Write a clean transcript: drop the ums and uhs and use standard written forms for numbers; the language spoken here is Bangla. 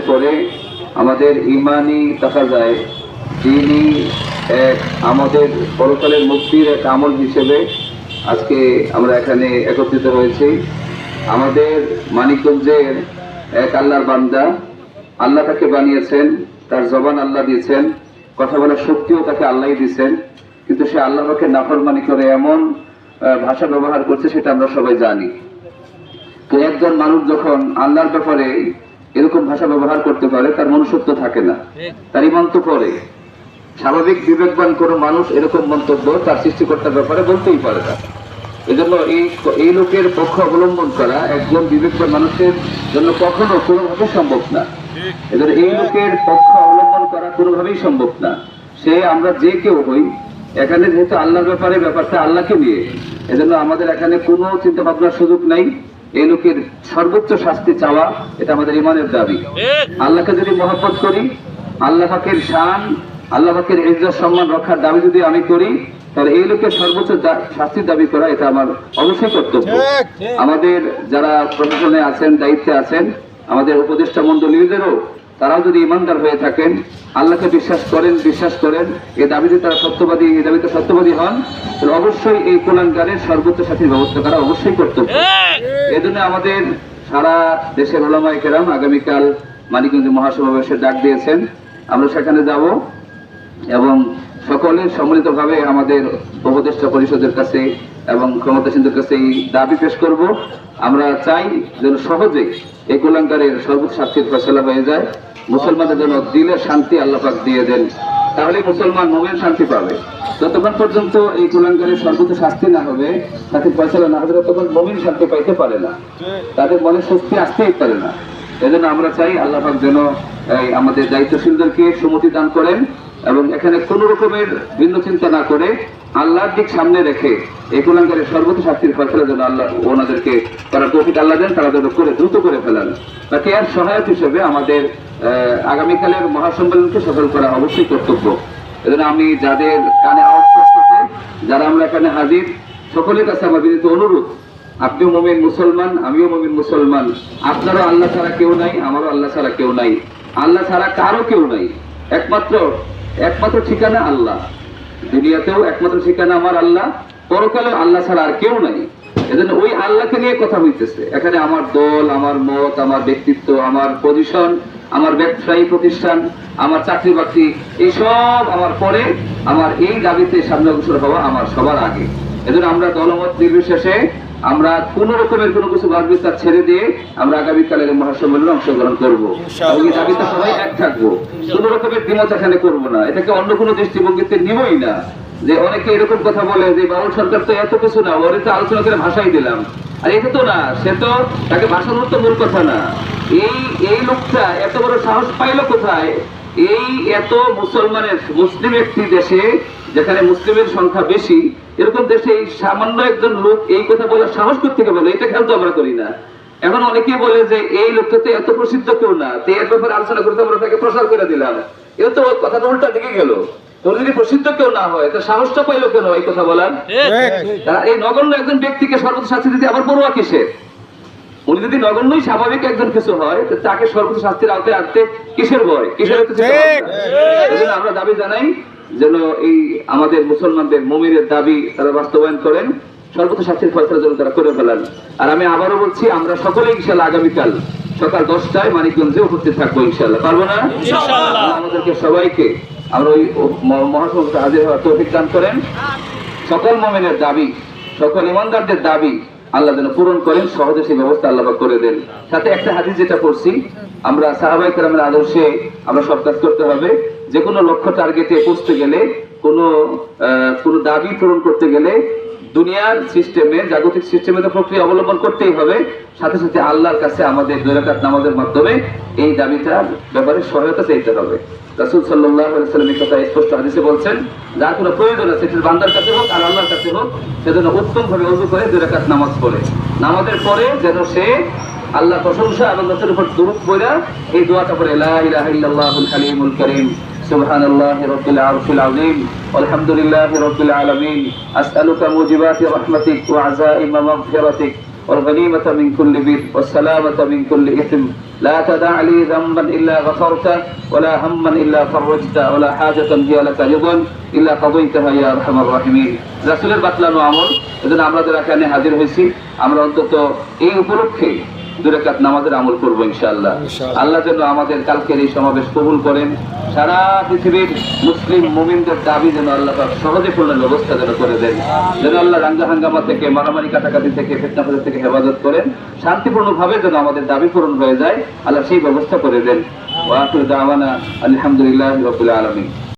পরে আমাদের ইমানি তাকাজায় যিনি আমাদের পরকালের মুক্তির এক আমল হিসেবে আজকে আমরা এখানে একত্রিত হয়েছি। আমাদের মানিকগঞ্জের এক আল্লাহর বান্দা, আল্লাহ তাকে বানিয়েছেন, তার জবান আল্লাহ দিয়েছেন, কথা বলার শক্তিও তাকে আল্লাহই দিয়েছেন, কিন্তু সে আল্লাহকে নাফরমানি করে এমন ভাষা ব্যবহার করছে সেটা আমরা সবাই জানি। তো একজন মানুষ যখন আল্লাহর ব্যাপারে এরকম ভাষা ব্যবহার করতে পারে, তার মনুষ্যত্ব থাকে না, তার ইমান তো করে। স্বাভাবিক বিবেকবান কোনো মানুষ এরকম মন্তব্য তার সৃষ্টিকর্তার ব্যাপারে বলতেই পারে না। এজন্য এই লোকের পক্ষ অবলম্বন করা একজন বিবেকবান মানুষের জন্য কখনো কোনোভাবে সম্ভব না। এজন্য এই লোকের পক্ষ অবলম্বন করা কোনোভাবেই সম্ভব না। সে আমরা যে কেউ হই, এখানে যেহেতু আল্লাহর ব্যাপারে ব্যাপারটা আল্লাহকে নিয়ে, এজন্য আমাদের এখানে কোনো চিন্তা ভাবনার সুযোগ নাই। এই লোকের সর্বোচ্চ শাস্তি চাওয়া এটা আমাদের ইমানের দাবি। আল্লাহকে যদি মহব্বত করি, আল্লাহ পাকের শান, আল্লাহ পাকের ইজ্জত সম্মান রক্ষার দাবি যদি আমি করি, তাহলে এই লোকের সর্বোচ্চ শাস্তির দাবি করা এটা আমার অবশ্যই কর্তব্য। আমাদের যারা প্রশাসনে আছেন, দায়িত্বে আছেন, আমাদের উপদেষ্টা মন্ডলীদেরও, তারাও যদি ইমানদার হয়ে থাকেন, আল্লাহকে বিশ্বাস করেন এই দাবিতে তারা সত্যবাদী, এই দাবিতে সত্যবাদী হন, তাহলে অবশ্যই এই কুলাঙ্গারের সর্বোচ্চ শাস্তির ব্যবস্থা করা অবশ্যই কর্তব্য। এই জন্য আমাদের সারা দেশের উলামায়ে কেরাম আগামীকাল মানিকগঞ্জ মহাসমাবেশের ডাক দিয়েছেন। আমরা সেখানে যাব এবং সকলে সম্মিলিতভাবে আমাদের উপদেষ্টা পরিষদের কাছে এবং ক্ষমতাসীনদের কাছে এই দাবি পেশ করব। আমরা চাই যেন সহজে এই কুলাঙ্গারের সর্বোচ্চ শাস্তির ফয়সালা হয়ে যায়। মুসলমানদের জন্য দিলের শান্তি আল্লাহ পাক দিয়ে দেন, তাহলে মুসলমান মুমিন শান্তি পাবে। যতক্ষণ পর্যন্ত এই কুলাঙ্গারের সর্বোচ্চ শাস্তি না হবে, তাকে ফয়সালা না হবে, ততক্ষণ মুমিন শান্তি পাইতে পারে না, তাদের মনে স্বস্তি আসতেই পারে না। এজন্য আমরা চাই আল্লাহ পাক যেন আমাদের দায়িত্বশীলদেরকে সুমতি দান করেন এবং এখানে কোন রকমের ভিন্ন চিন্তা না করে আল্লাহর দিক সামনে রেখে এই কুলাঙ্গারের সর্বোচ্চ শাস্তির ফয়সালা যেন আল্লাহ ওনাদেরকে তারা তৌফিক আল্লাহ দেন, তারা যেন করে দ্রুত করে ফেলেন। তাকে আর সহায়ক হিসেবে আমাদের আগামীকালের মহাসম্মেলনকে সফল করা অবশ্যই কর্তব্য। এজন্য আমি যাদের কানে আওয়াজ করতেছে, যারা আমরা এখানে হাজির, সকলের কাছে আমার বিনীত অনুরোধ, আপনিও মুমিন মুসলমান, আমিও মুমিন মুসলমান, আপনারও আল্লাহ ছাড়া কেউ নাই, আমারও আল্লাহ ছাড়া কেউ নাই, আল্লাহ ছাড়া কারো কেউ নাই, একমাত্র ঠিকানা আল্লাহ। দুনিয়াতেও একমাত্র ঠিকানা আমার আল্লাহ, পরকালেও আল্লাহ ছাড়া আর কেউ নাই। এজন্য ওই আল্লাহকে নিয়ে কথা হইতেছে। এখানে আমার দল, আমার মত, আমার ব্যক্তিত্ব, আমার পজিশন, আমার ব্যবসায়ী প্রতিষ্ঠান, আমার চাকরি বাকরি, এইসব আমার পরে, আমার এই দাবিতে সামনে অগ্রসর হওয়া আমার সবার আগে। এজন্য আমরা দলমত নির্বিশেষে আমরা কোন রকমের কোনো কিছু বাদ বিস্তার ছেড়ে দিয়ে আমরা আগামীকালের মহাসম্মেলনে অংশগ্রহণ করবো এবং এই দাবিতে সবাই এক থাকবো। কোন রকমের দ্বিমত এখানে করবো না, এটাকে অন্য কোনো দৃষ্টিভঙ্গিতে নিবই না। যে অনেকে এরকম কথা বলে যে বাউল সরকার তো এত কিছু না, ওরে তো আলোচনা করে ভাষাই দিলাম, আর এটা তো না, সে তো তাকে ভাষানোর তো মূল কথা না। এই লোকটা এত বড় সাহস পাইলো কোথায়? এই এত মুসলিম একটি দেশে, যেখানে মুসলিমের সংখ্যা বেশি, এরকম দেশে এই সামান্য একজন লোক এই কথা বলার সাহস কোত্থেকে বলে? এটা খেয়াল তো আমরা করি না। এখন অনেকেই বলে যে এই লোকটা তো এত প্রসিদ্ধ কেউ না, তো এর ব্যাপারে আলোচনা করতে আমরা তাকে প্রসার করে দিলাম। এটা তো কথাটা উল্টা দিকে গেল। তোর যদি প্রসিদ্ধ কেউ না হয়, তো সাহসটা পাইলো কেন এই কথা বলার? এই নগণ্য একজন ব্যক্তিকে সর্বোচ্চ শাস্তি দিতে আবার পড়ুয়া কিসের? উনি যদি নগণ্যই স্বাভাবিক একজন কিছু হয়, তাকে সর্বোচ্চ শাস্তির আওতায় আনতে কিসের ভয়, কিসের? এজন্য আমরা দাবি জানাই যেন এই আমাদের মুসলমানদের মুমিনের দাবি তারা বাস্তবায়ন করেন, সর্বোচ্চ শাস্তির ফয়সালা যেন তারা করে ফেলেন। আর আমি আবারও বলছি, আমরা সকলেই ইনশাআল্লাহ আগামীকাল সকাল 10টায় মানিকগঞ্জে উপস্থিত থাকবো ইনশাআল্লাহ। পারবো না? আমাদেরকে সবাইকে আমরা ওই মহাসমাবেশে হাজির হওয়ার তৌফিক দান করেন। সকল মুমিনের দাবি, সকল ইমানদারদের দাবি আল্লাহ যেন পূরণ করেন, সহজে সেই ব্যবস্থা আল্লাহ করে দেন। সাথে একটা হাদিস যেটা পড়ছি, আমরা সাহাবায়ে কেরামের আদর্শে আমরা সব কাজ করতে হবে। যে কোনো লক্ষ্য টার্গেটে পৌঁছতে গেলে, কোনো দাবি পূরণ করতে গেলে দুনিয়ার সিস্টেমে, জাগতিক সিস্টেমে তো প্রক্রিয়া অবলম্বন করতেই হবে, সাথে সাথে আল্লাহর কাছে আমাদের 2 রাকাত নামাজের মাধ্যমে এই দাবিটার ব্যাপারে সহায়তা চাইতে হবে। রাসূল সাল্লাল্লাহু আলাইহি ওয়াসাল্লাম এই কথা স্পষ্ট হাদিসে বলছেন, যার কোনো প্রয়োজন আছে সেটা বান্দার কাছে হোক আর আল্লাহর কাছে হোক, সেজন্য উত্তমভাবে ওযু করে 2 রাকাত নামাজ পড়ে, নামাজের পরে যেন সে আল্লাহ প্রশংসা এবং রাসূলের উপর দরুদ পড়ে এই দোয়াটা পড়ে, লা ইলাহা ইল্লাল্লাহুল হালিমুল কারীম, সুবহানাল্লাহি রাব্বিল আরশিল আযীম, আলহামদুলিল্লাহি রাব্বিল আলামিন, আসআলুকা মুজিবাতি রাহমাতিক ওয়া আযাইমা মাগফিরাতিক ওয়াল গনিমাতা মিন কুল্লি বির ওয়াস সালামাতা মিন কুল্লি ইসম لا تدع لي ذنبا إلا غفرته ولا هما إلا فرجته ولا حاجة هي لك رضا إلا قضيتها يا أرحم الراحمين রাসূলের বাতলানো আমল এজন্য আমরা যারা এখানে হাজির হয়েছি আমরা অন্তত এই উপলক্ষে 2 রাকাত নামাজের আমল করব ইনশাআল্লাহ। আল্লাহ যেন আমাদের কালকের এই সমাবেশ কবুল করেন। সারা পৃথিবীর মুসলিম মুমিনদের দাবি যেন আল্লাহ পাক সহজে পূর্ণ ব্যবস্থা যেন করে দেন, যেন আল্লাহ রাঙ্গা হাঙ্গামা থেকে, মারামারি কাটাকাটি থেকে, ফিতনা ফাসাদ থেকে হেফাজত করেন। শান্তিপূর্ণভাবে যেন আমাদের দাবি পূরণ হয়ে যায়, আল্লাহ সেই ব্যবস্থা করে দেন। ওয়া আখিরু দাওয়ানা আলহামদুলিল্লাহি রাব্বিল আলামিন।